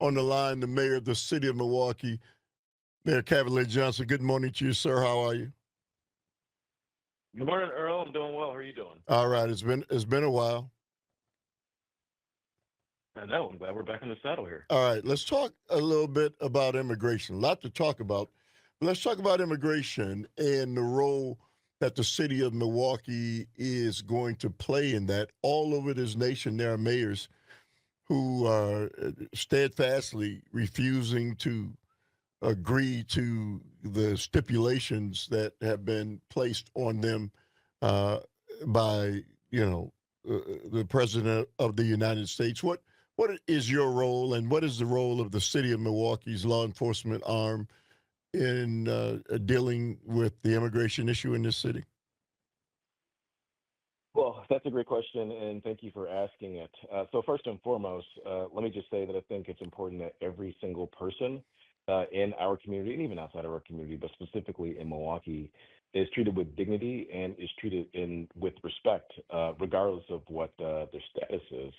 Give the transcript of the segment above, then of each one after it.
on the line the mayor of the city of Milwaukee, Mayor Cavalier Johnson. Good morning to you, sir. How are you? Good morning, Earl. I'm doing well. How are you doing? All right. It's been a while. I know. I'm glad we're back in the saddle here. All right. Let's talk a little bit about immigration. A lot to talk about. But let's talk about immigration and the role that the city of Milwaukee is going to play in that. All over this nation, there are mayors who are steadfastly refusing to agree to the stipulations that have been placed on them uh, by the president of the United States. What is your role, and what is the role of the city of Milwaukee's law enforcement arm in dealing with the immigration issue in this city? Well, that's a great question, and thank you for asking it. So first and foremost, let me just say that I think it's important that every single person in our community, and even outside of our community, but specifically in Milwaukee, is treated with dignity and is treated with respect, regardless of what their status is.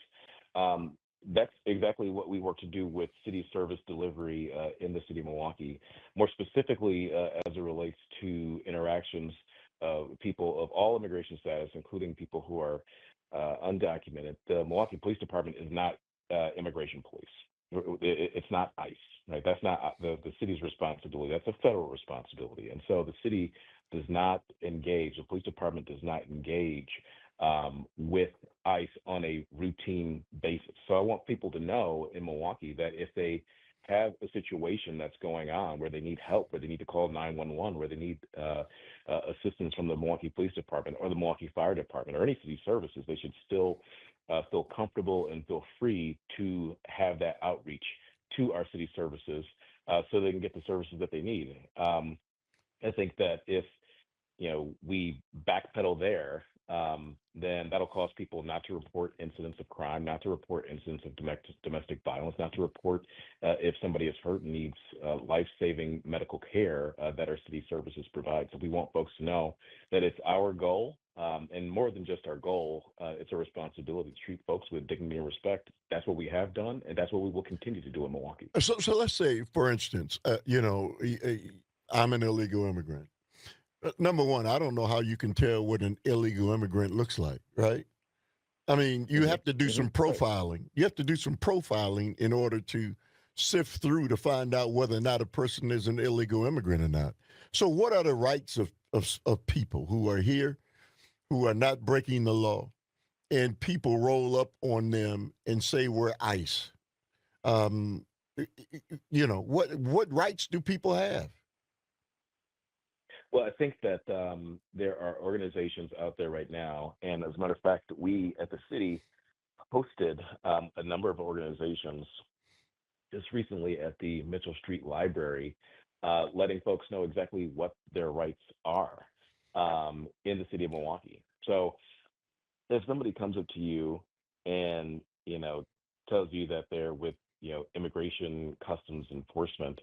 That's exactly what we work to do with city service delivery in the city of Milwaukee, more specifically as it relates to interactions people of all immigration status, including people who are undocumented. The Milwaukee Police Department is not immigration police. It's not ICE, right? That's not the city's responsibility. That's a federal responsibility. And so the city does not engage, the police department does not engage with ICE on a routine basis. So I want people to know in Milwaukee that if they have a situation that's going on where they need help, where they need to call 911, where they need assistance from the Milwaukee Police Department or the Milwaukee Fire Department or any city services, they should still feel comfortable and feel free to have that outreach to our city services so they can get the services that they need. I think that if we backpedal there, then that'll cause people not to report incidents of crime, not to report incidents of domestic violence, not to report if somebody is hurt and needs life-saving medical care that our city services provide. So we want folks to know that it's our goal, and more than just our goal, it's a responsibility to treat folks with dignity and respect. That's what we have done, and that's what we will continue to do in Milwaukee. So let's say, for instance, I'm an illegal immigrant. Number one, I don't know how you can tell what an illegal immigrant looks like, right? I mean, you have to do some Right. profiling. You have to do some profiling in order to sift through to find out whether or not a person is an illegal immigrant or not. So, what are the rights of people who are here, who are not breaking the law, and people roll up on them and say we're ICE? Um, what rights do people have? Well, I think that there are organizations out there right now, and as a matter of fact, we at the city hosted a number of organizations just recently at the Mitchell Street Library, letting folks know exactly what their rights are in the city of Milwaukee. So if somebody comes up to you and tells you that they're with immigration customs enforcement,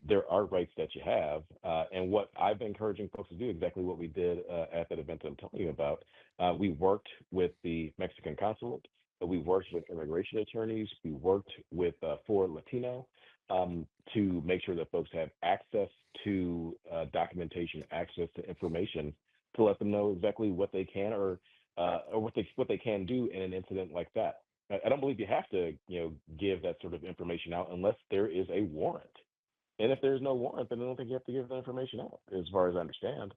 there are rights that you have, and what I've been encouraging folks to do, exactly what we did at that event that I'm telling you about. We worked with the Mexican consulate, we worked with immigration attorneys, we worked with For Latino, to make sure that folks have access to documentation, access to information, to let them know exactly what they can or what they can do in an incident like that. I don't believe you have to, give that sort of information out unless there is a warrant. And if there's no warrant, then I don't think you have to give the information out, as far as I understand.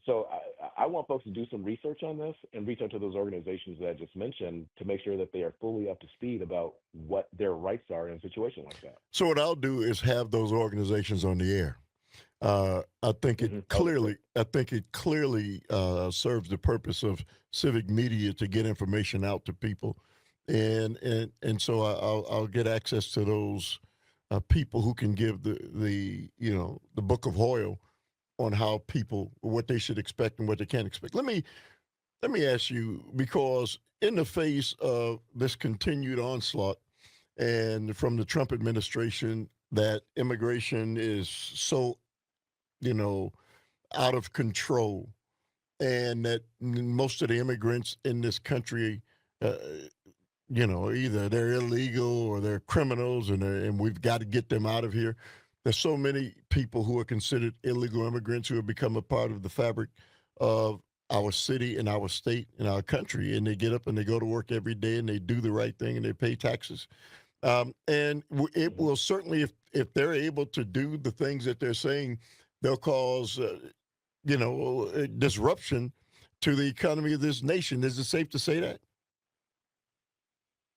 So I want folks to do some research on this and reach out to those organizations that I just mentioned to make sure that they are fully up to speed about what their rights are in a situation like that. So, what I'll do is have those organizations on the air. I think it That would be great. clearly, I think it clearly serves the purpose of civic media to get information out to people, and so I'll get access to those people who can give the book of Hoyle on how people what they should expect and what they can't expect. Let me ask you, because in the face of this continued onslaught and from the Trump administration that immigration is so you know out of control, and that most of the immigrants in this country, uh, either they're illegal or they're criminals, and we've got to get them out of here. There's so many people who are considered illegal immigrants who have become a part of the fabric of our city and our state and our country, and they get up and they go to work every day and they do the right thing and they pay taxes. And it Mhm. will certainly, if they're able to do the things that they're saying, they'll cause disruption to the economy of this nation. Is it safe to say that?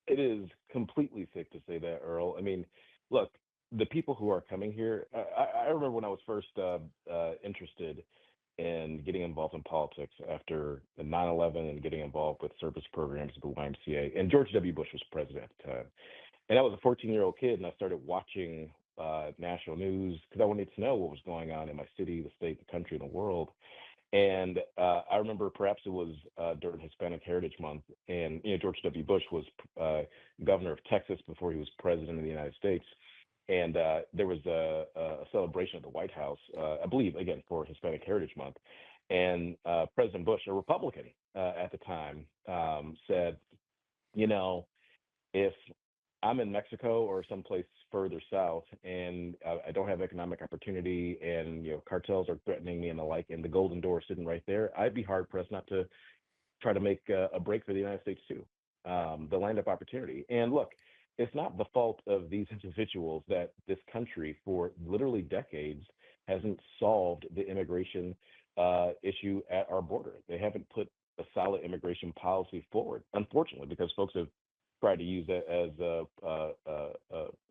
It is completely safe to say that, Earl. I mean, look, the people who are coming here, I remember when I was first interested in getting involved in politics after the 9/11 and getting involved with service programs at the YMCA. And George W. Bush was president at the time. And I was a 14-year-old kid, and I started watching national news because I wanted to know what was going on in my city, the state, the country, and the world. And I remember perhaps it was during Hispanic Heritage Month, and George W. Bush was uh, governor of Texas before he was president of the United States. And there was a celebration at the White House, I believe, again for Hispanic Heritage Month. And President Bush, a Republican at the time, said, you know, if I'm in Mexico or someplace further south and I don't have economic opportunity and cartels are threatening me and the like, and the Golden Door is sitting right there, I'd be hard pressed not to try to make a break for the United States too, the land of opportunity. And look, it's not the fault of these individuals that this country, for literally decades, hasn't solved the immigration issue at our border. They haven't put a solid immigration policy forward, unfortunately, because folks have tried to use that as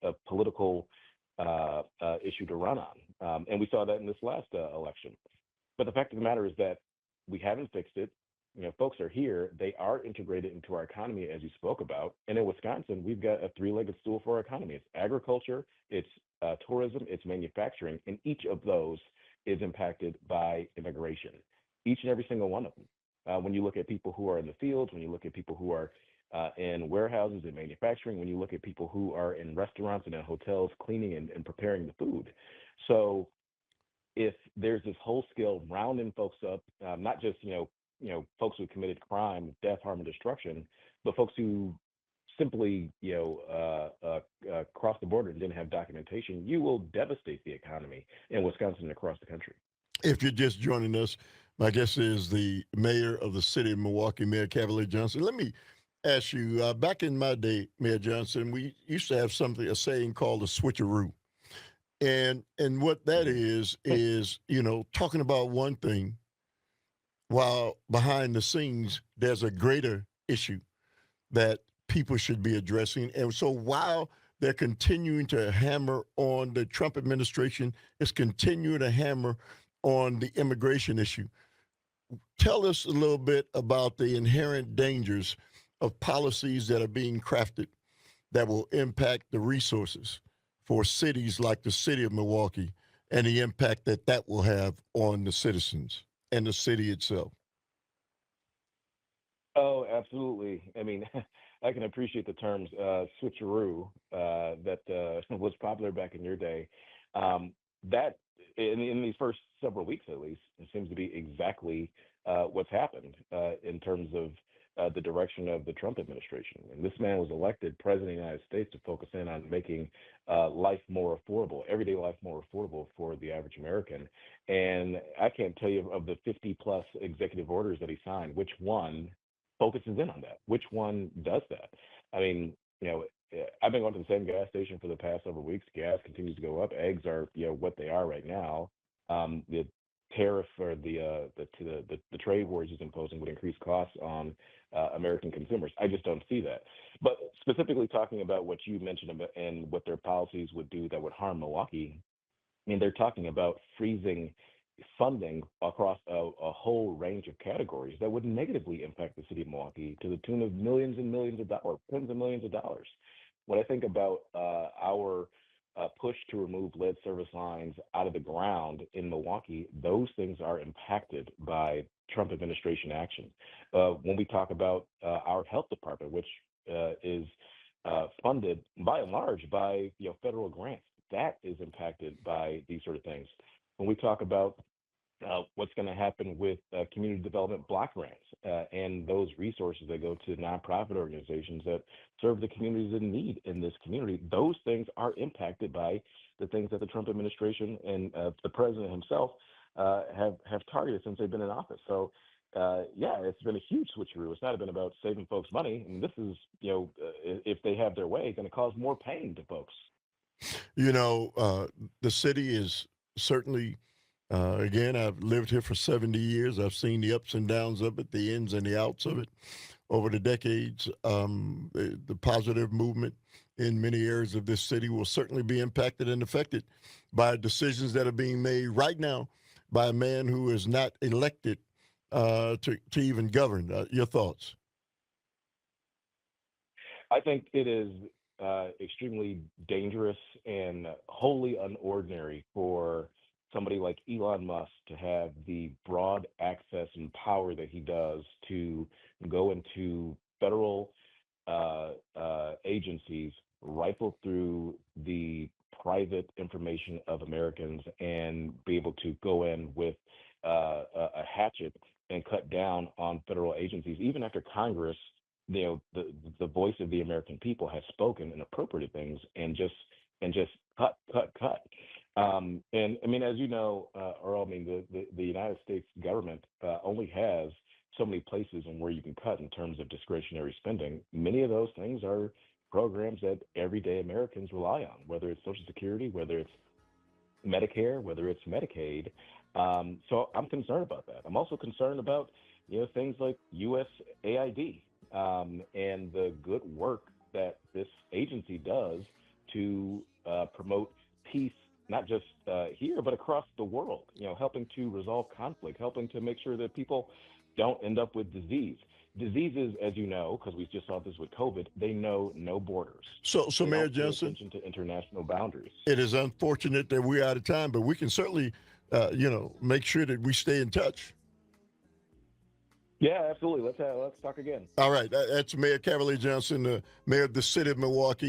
a political issue to run on. And we saw that in this last election. But the fact of the matter is that we haven't fixed it. Folks are here. They are integrated into our economy, as you spoke about. And in Wisconsin, we've got a three-legged stool for our economy. It's agriculture, it's tourism, it's manufacturing, and each of those is impacted by immigration. Each and every single one of them. When you look at people who are in the fields, when you look at people who are in warehouses and manufacturing, when you look at people who are in restaurants and in hotels cleaning and preparing the food. So if there's this whole scale rounding folks up, not just folks who committed crime, death, harm, and destruction, but folks who simply crossed the border and didn't have documentation, you will devastate the economy in Wisconsin and across the country. If you're just joining us, my guest is the mayor of the city of Milwaukee, Mayor Cavalier Johnson. Let me ask you, back in my day, Mayor Johnson, we used to have a saying called a switcheroo. And what that Hmm. is, talking about one thing while behind the scenes, there's a greater issue that people should be addressing. And so while they're continuing to hammer on the Trump administration, is continuing to hammer on the immigration issue. Tell us a little bit about the inherent dangers of policies that are being crafted that will impact the resources for cities like the city of Milwaukee and the impact that that will have on the citizens and the city itself. Oh, absolutely. I mean, I can appreciate the terms switcheroo that was popular back in your day. That in these first several weeks, at least, it seems to be exactly what's happened in terms of the direction of the Trump administration. And this man was elected president of the United States to focus in on making life more affordable, everyday life more affordable for the average American. And I can't tell you of the 50 plus executive orders that he signed, which one focuses in on that? Which one does that? I mean, I've been going to the same gas station for the past several weeks. Gas continues to go up. Eggs are, what they are right now. The tariff or the trade wars he's imposing would increase costs on American consumers. I just don't see that. But specifically talking about what you mentioned about and what their policies would do that would harm Milwaukee, I mean, they're talking about freezing funding across a whole range of categories that would negatively impact the city of Milwaukee to the tune of millions and millions of dollars, tens of millions of dollars. When I think about our push to remove lead service lines out of the ground in Milwaukee, those things are impacted by Trump administration action. When we talk about our health department, which is funded by and large by federal grants, that is impacted by these sort of things. When we talk about what's going to happen with community development block grants and those resources that go to nonprofit organizations that serve the communities in need in this community. Those things are impacted by the things that the Trump administration and the president himself have targeted since they've been in office. So, yeah, it's been a huge switcheroo. It's not been about saving folks money, and this is, if they have their way, going to cause more pain to folks. You know, the city is certainly, again, I've lived here for 70 years. I've seen the ups and downs of it, the ins and the outs of it over the decades. The positive movement in many areas of this city will certainly be impacted and affected by decisions that are being made right now by a man who is not elected to even govern. Your thoughts? I think it is extremely dangerous and wholly unordinary for somebody like Elon Musk to have the broad access and power that he does to go into federal agencies, rifle through the private information of Americans, and be able to go in with a hatchet and cut down on federal agencies, even after Congress, the voice of the American people has spoken and appropriated things, and just cut. And I mean, as you know, Earl, I mean, the United States government only has so many places and where you can cut in terms of discretionary spending. Many of those things are programs that everyday Americans rely on, whether it's Social Security, whether it's Medicare, whether it's Medicaid. So I'm concerned about that. I'm also concerned about things like USAID and the good work that this agency does to promote peace, not just here but across the world. Helping to resolve conflict, helping to make sure that people don't end up with disease. Diseases, as you know, because we just saw this with COVID, they know no borders. So They Mayor don't pay Johnson, attention to international boundaries. it is unfortunate that we're out of time, but we can certainly, make sure that we stay in touch. Yeah, absolutely. Let's talk again. All right, that's Mayor Cavalier Johnson, the mayor of the city of Milwaukee.